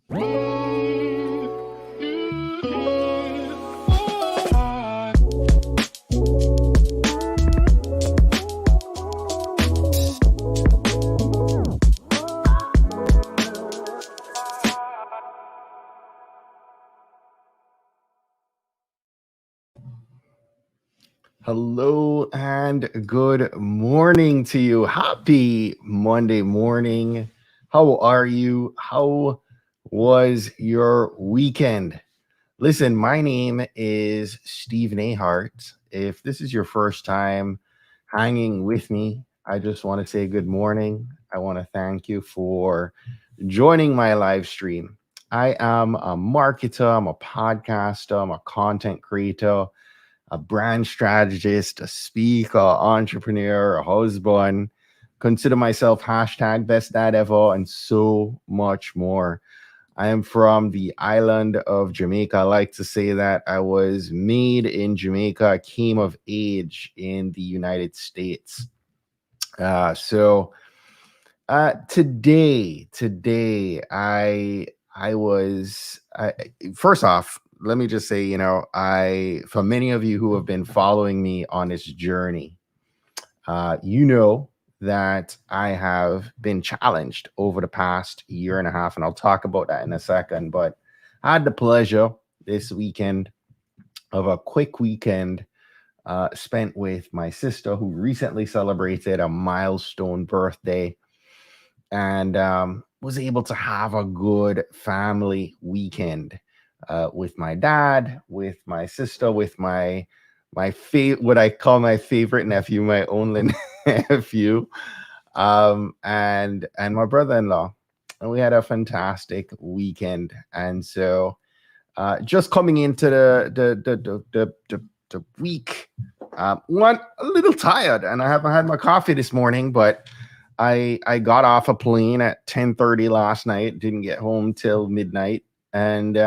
Hello and good morning to you. Happy Monday morning. How are you? How was your weekend? Listen, my name is Stephen Ahart. If this is your first time hanging with me, I just want to say good morning. I want to thank you for joining my live stream. I am a marketer, I'm a podcaster, I'm a content creator, a brand strategist, a speaker, entrepreneur, a husband. Consider myself hashtag best dad ever, and so much more. I am from the island of Jamaica. I like to say that I was made in Jamaica. I came of age in the United States. Today, I first off, let me just say, for many of you who have been following me on this journey, you know that I have been challenged over the past year and a half, and I'll talk about that in a second. But I had the pleasure this weekend of a quick weekend spent with my sister, who recently celebrated a milestone birthday, and was able to have a good family weekend with my dad, with my sister, with what I call my favorite nephew, my only nephew, and my brother-in-law, and we had a fantastic weekend. And so, just coming into the week, one a little tired, and I haven't had my coffee this morning, but I got off a plane at 10:30 last night, didn't get home till midnight, and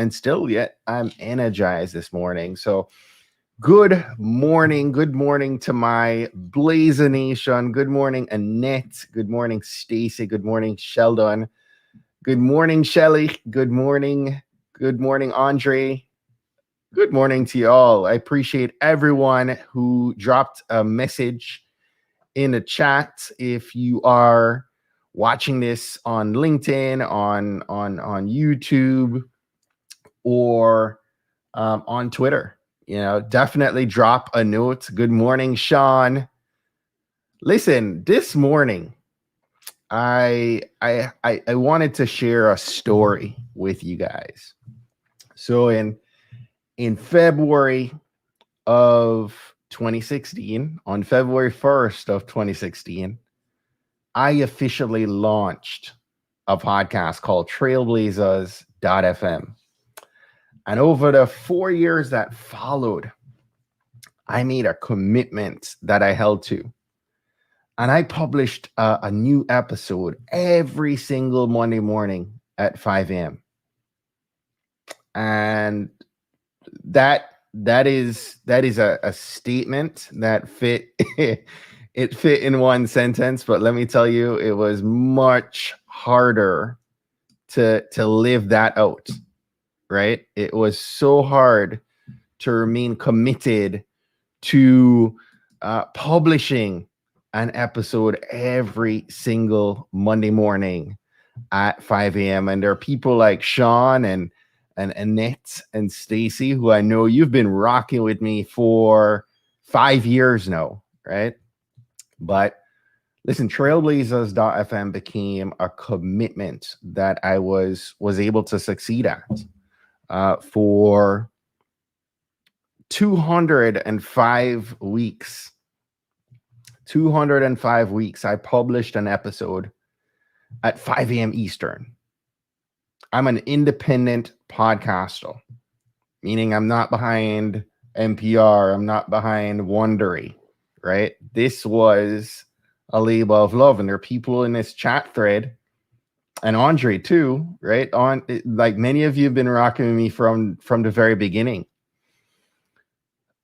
still yet I'm energized this morning. So good morning to my Blazer Nation. Good morning, Annette. Good morning, Stacy. Good morning, Sheldon. Good morning, Shelly. Good morning, Andre. Good morning to you all. I appreciate everyone who dropped a message in the chat. If you are watching this on LinkedIn, on YouTube, or on Twitter, definitely drop a note. Good morning, Sean. Listen, this morning, I wanted to share a story with you guys. So in February of 2016, on February 1st of 2016, I officially launched a podcast called Trailblazers.fm. And over the 4 years that followed, I made a commitment that I held to. And I published a new episode every single Monday morning at 5 a.m. And that is a statement that fit it fit in one sentence, but let me tell you, it was much harder to live that out, right? It was so hard to remain committed to publishing an episode every single Monday morning at 5 a.m. And there are people like Sean and Annette and Stacy, who I know you've been rocking with me for 5 years now, right? But listen, Trailblazers.fm became a commitment that I was able to succeed at for 205 weeks. 205 weeks, I published an episode at 5 a.m. Eastern. I'm an independent podcaster, meaning I'm not behind NPR. I'm not behind Wondery, right? This was a labor of love. And there are people in this chat thread, and Andre too, right? Like many of you have been rocking with me from the very beginning.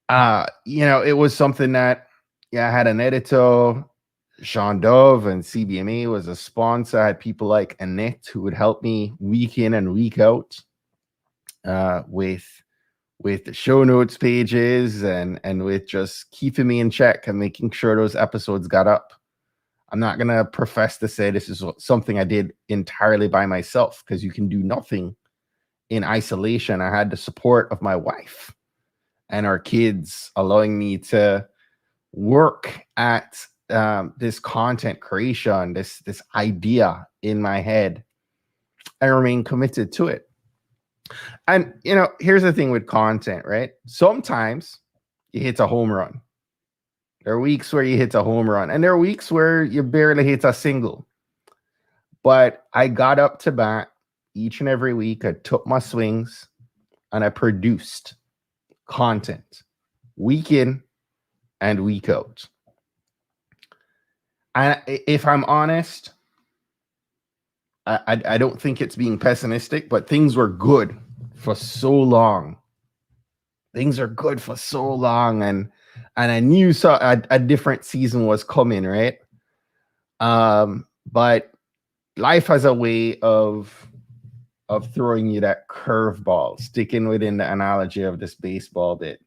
It was something that, I had an editor, Sean Dove and CBMA was a sponsor. I had people like Annette who would help me week in and week out with the show notes pages and with just keeping me in check and making sure those episodes got up. I'm not gonna profess to say this is something I did entirely by myself, because you can do nothing in isolation. I had the support of my wife and our kids allowing me to work at this content creation, this idea in my head, and remain committed to it. And here's the thing with content, right? Sometimes you hit a home run. There are weeks where you hit a home run, and there are weeks where you barely hit a single. But I got up to bat each and every week. I took my swings and I produced content week in and week out. And if I'm honest, I don't think it's being pessimistic, but things were good for so long. Things are good for so long, and I knew a different season was coming, right? But life has a way of throwing you that curveball, sticking within the analogy of this baseball bit.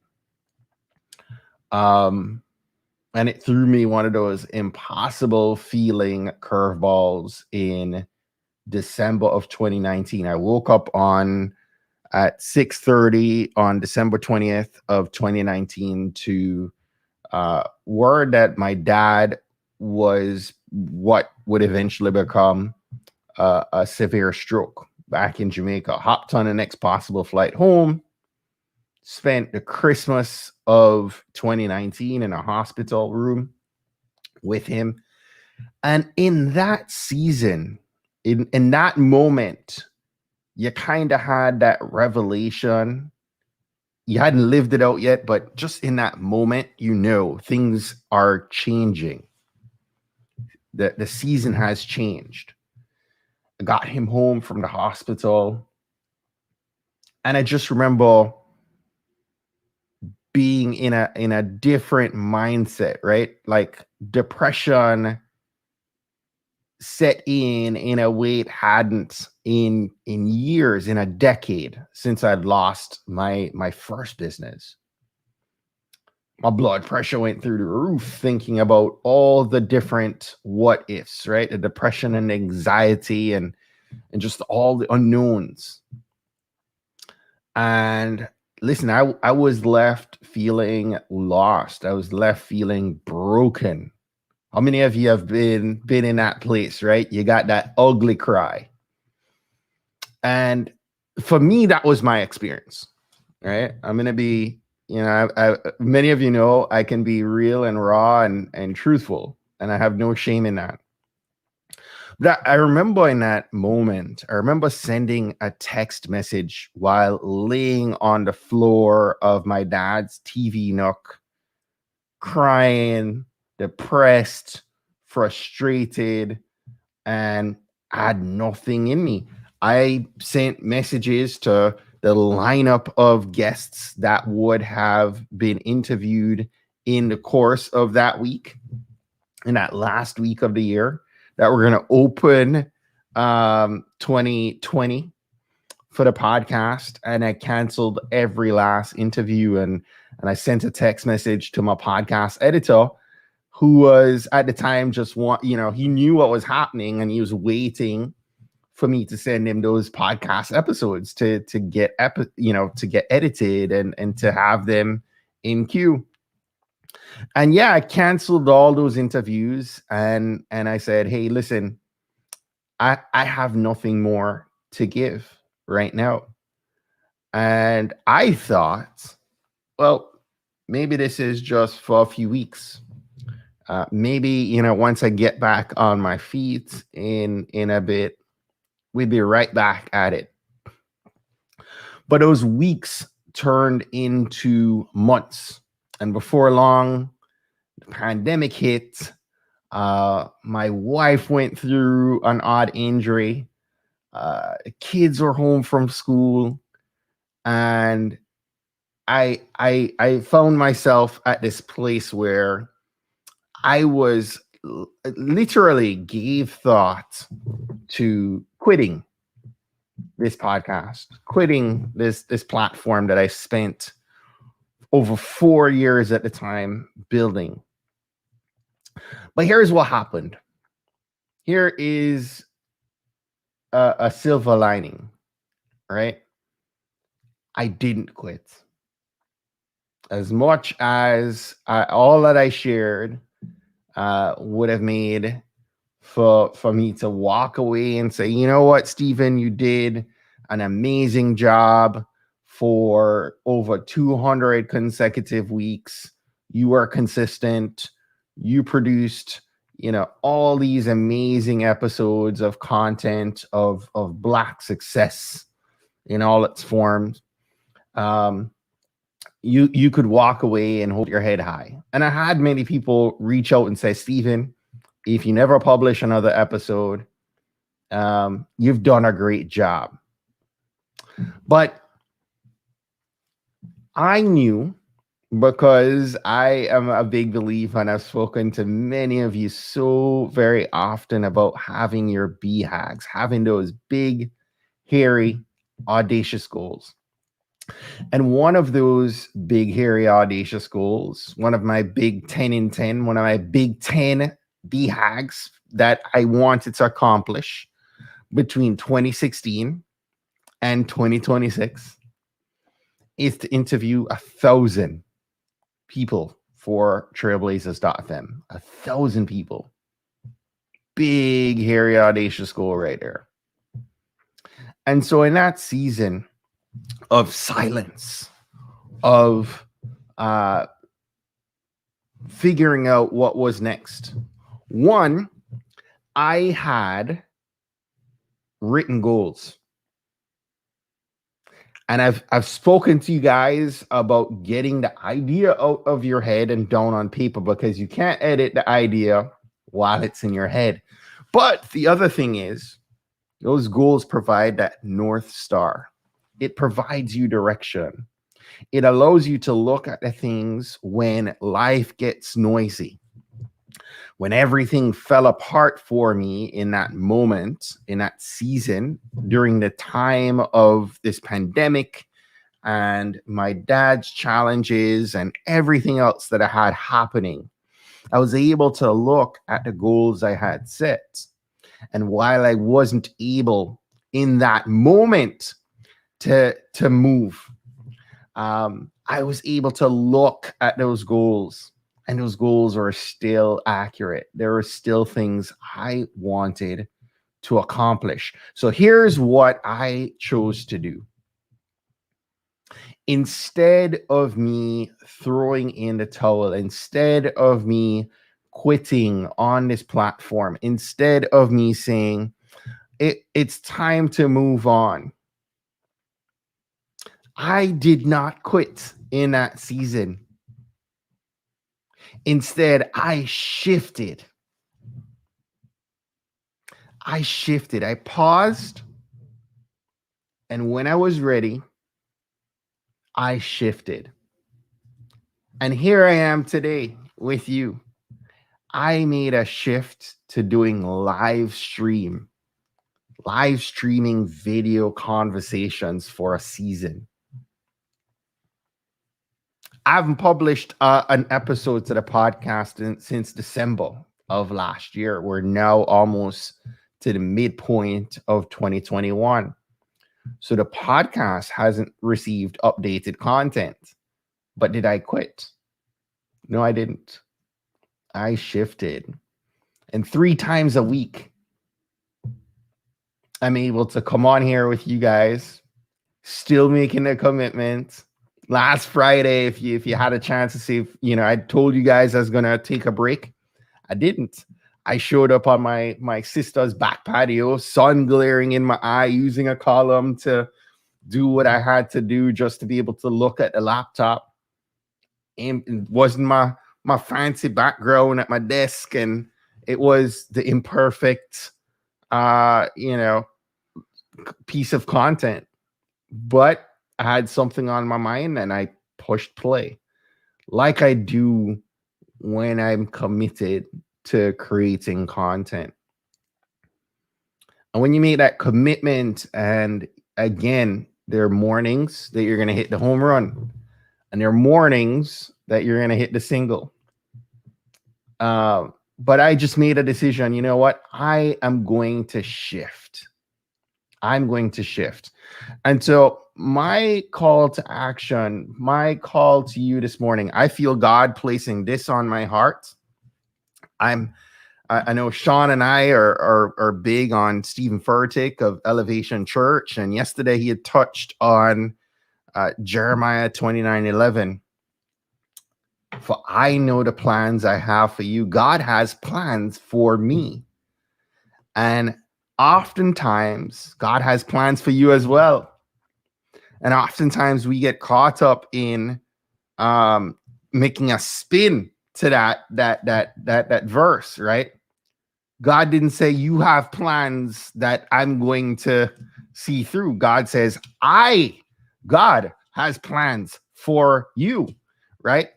And it threw me one of those impossible feeling curveballs in December of 2019. I woke up at 6:30 on December 20th of 2019 to word that my dad was what would eventually become a severe stroke back in Jamaica. Hopped on the next possible flight home, spent the Christmas of 2019 in a hospital room with him. And in that season, in that moment, you kind of had that revelation. You hadn't lived it out yet, but just in that moment, things are changing. The season has changed. I got him home from the hospital, and I just remember being in a different mindset, right? Like depression set in a way it hadn't in years, in a decade, since I'd lost my first business. My blood pressure went through the roof thinking about all the different what ifs, right? The depression and anxiety and just all the unknowns. And listen, I was left feeling lost. I was left feeling broken. How many of you have been in that place, right? You got that ugly cry. And for me, that was my experience, right? I'm going to be, many of you know, I can be real and raw and truthful, and I have no shame in that. But I remember in that moment, I remember sending a text message while laying on the floor of my dad's TV nook, crying, depressed, frustrated, and I had nothing in me. I sent messages to the lineup of guests that would have been interviewed in the course of that week, in that last week of the year, that we're going to open 2020 for the podcast. And I canceled every last interview, and I sent a text message to my podcast editor, who was at the time he knew what was happening, and he was waiting for me to send him those podcast episodes to get edited and to have them in queue. And yeah, I canceled all those interviews, and I said, hey, listen, I have nothing more to give right now. And I thought, well, maybe this is just for a few weeks. Maybe, once I get back on my feet in a bit, we'd be right back at it. But those weeks turned into months. And before long, the pandemic hit. My wife went through an odd injury. Kids were home from school. And I found myself at this place where I was literally gave thought to quitting this podcast, quitting this platform that I spent over 4 years at the time building. But here's what happened. Here is a silver lining, right? I didn't quit. As much as all that I shared would have made for me to walk away and say, you know what, Stephen, you did an amazing job for over 200 consecutive weeks. You were consistent. You produced, all these amazing episodes of content of Black success in all its forms. You could walk away and hold your head high. And I had many people reach out and say, Stephen, if you never publish another episode, you've done a great job. But I knew, because I am a big believer, and I've spoken to many of you so very often about having your BHAGs, having those big, hairy, audacious goals. And one of those big, hairy, audacious goals, one of my big 10 in 10, one of my big 10 BHAGs that I wanted to accomplish between 2016 and 2026 is to interview 1,000 people for Trailblazers.fm. 1,000 people. Big, hairy, audacious goal right there. And so in that season of silence, of figuring out what was next, one, I had written goals. And I've spoken to you guys about getting the idea out of your head and down on paper, because you can't edit the idea while it's in your head. But the other thing is, those goals provide that North Star. It provides you direction. It allows you to look at the things when life gets noisy. When everything fell apart for me in that moment, in that season, during the time of this pandemic and my dad's challenges and everything else that I had happening, I was able to look at the goals I had set. And while I wasn't able in that moment to move, I was able to look at those goals, and those goals are still accurate. There are still things I wanted to accomplish. So here's what I chose to do. Instead of me throwing in the towel, instead of me quitting on this platform, instead of me saying, it's time to move on, I did not quit in that season. Instead, I shifted. I paused. And when I was ready, I shifted. And here I am today with you. I made a shift to doing live streaming video conversations for a season. I haven't published an episode to the podcast since December of last year. We're now almost to the midpoint of 2021. So the podcast hasn't received updated content. But did I quit? No, I didn't. I shifted. And 3 times a week, I'm able to come on here with you guys, still making a commitment. Last Friday, if you had a chance to see, I told you guys I was going to take a break. I didn't. I showed up on my sister's back patio, sun glaring in my eye, using a column to do what I had to do just to be able to look at the laptop. And it wasn't my fancy background at my desk, and it was the imperfect, piece of content. But I had something on my mind, and I pushed play, like I do when I'm committed to creating content. And when you make that commitment, and again, there are mornings that you're going to hit the home run, and there are mornings that you're going to hit the single. But I just made a decision. You know what? I am going to shift. I'm going to shift. And so my call to action, my call to you this morning, I feel God placing this on my heart. I know Sean and I are big on Stephen Furtick of Elevation Church, and yesterday he had touched on Jeremiah 29:11. For I know the plans I have for you. God has plans for me, and oftentimes God has plans for you as well. And oftentimes we get caught up in making a spin to that verse, right? God didn't say you have plans that I'm going to see through. God says, God has plans for you, right?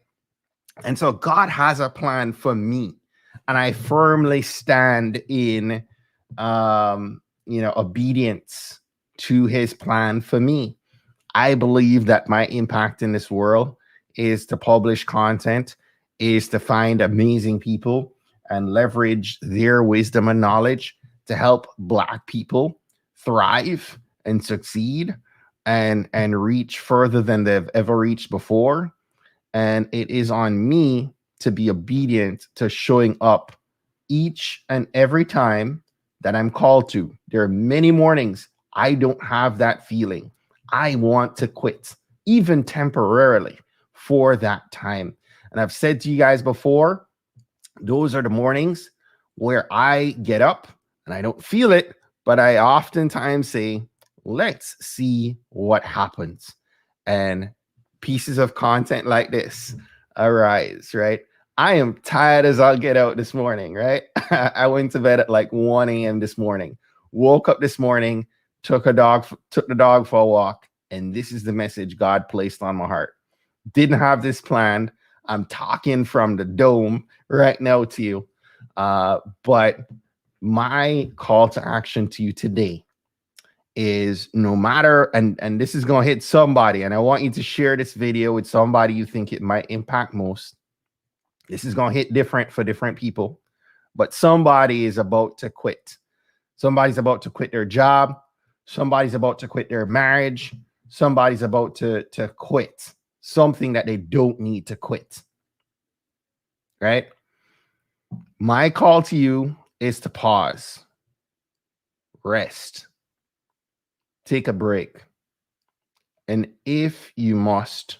And so God has a plan for me. And I firmly stand in, obedience to his plan for me. I believe that my impact in this world is to publish content, is to find amazing people and leverage their wisdom and knowledge to help Black people thrive and succeed and reach further than they've ever reached before. And it is on me to be obedient to showing up each and every time that I'm called to. There are many mornings I don't have that feeling. I want to quit, even temporarily, for that time. And I've said to you guys before, those are the mornings where I get up and I don't feel it, but I oftentimes say, let's see what happens. And pieces of content like this arise, right? I am tired as I'll get out this morning, right? I went to bed at like 1 a.m. this morning, woke up this morning, took the dog for a walk, and this is the message God placed on my heart. Didn't have this planned. I'm talking from the dome right now to you. But my call to action to you today is no matter, and this is going to hit somebody, and I want you to share this video with somebody you think it might impact most. This is going to hit different for different people, but somebody is about to quit. Somebody's about to quit their job. Somebody's about to quit their marriage. Somebody's about to quit something that they don't need to quit, right? My call to you is to pause, rest, take a break. And if you must,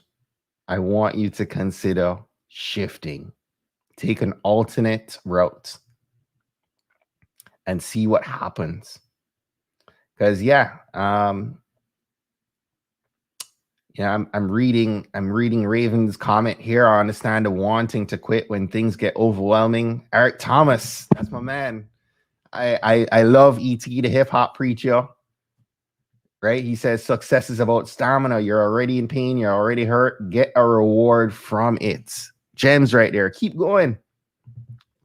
I want you to consider shifting. Take an alternate route and see what happens. Because I'm reading Raven's comment here. I understand the wanting to quit when things get overwhelming. Eric Thomas, that's my man. I love E.T. the hip hop preacher. Right? He says success is about stamina. You're already in pain. You're already hurt. Get a reward from it. Gems right there. Keep going.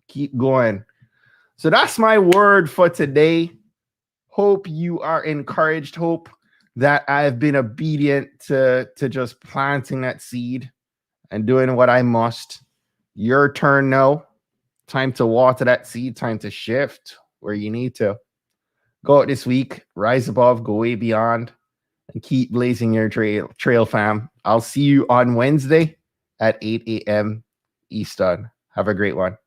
Keep going. So that's my word for today. Hope you are encouraged. Hope that I've been obedient to just planting that seed and doing what I must. Your turn now. Time to water that seed. Time to shift where you need to. Go out this week, rise above, go way beyond, and keep blazing your trail, fam. I'll see you on Wednesday at 8 a.m. Eastern. Have a great one.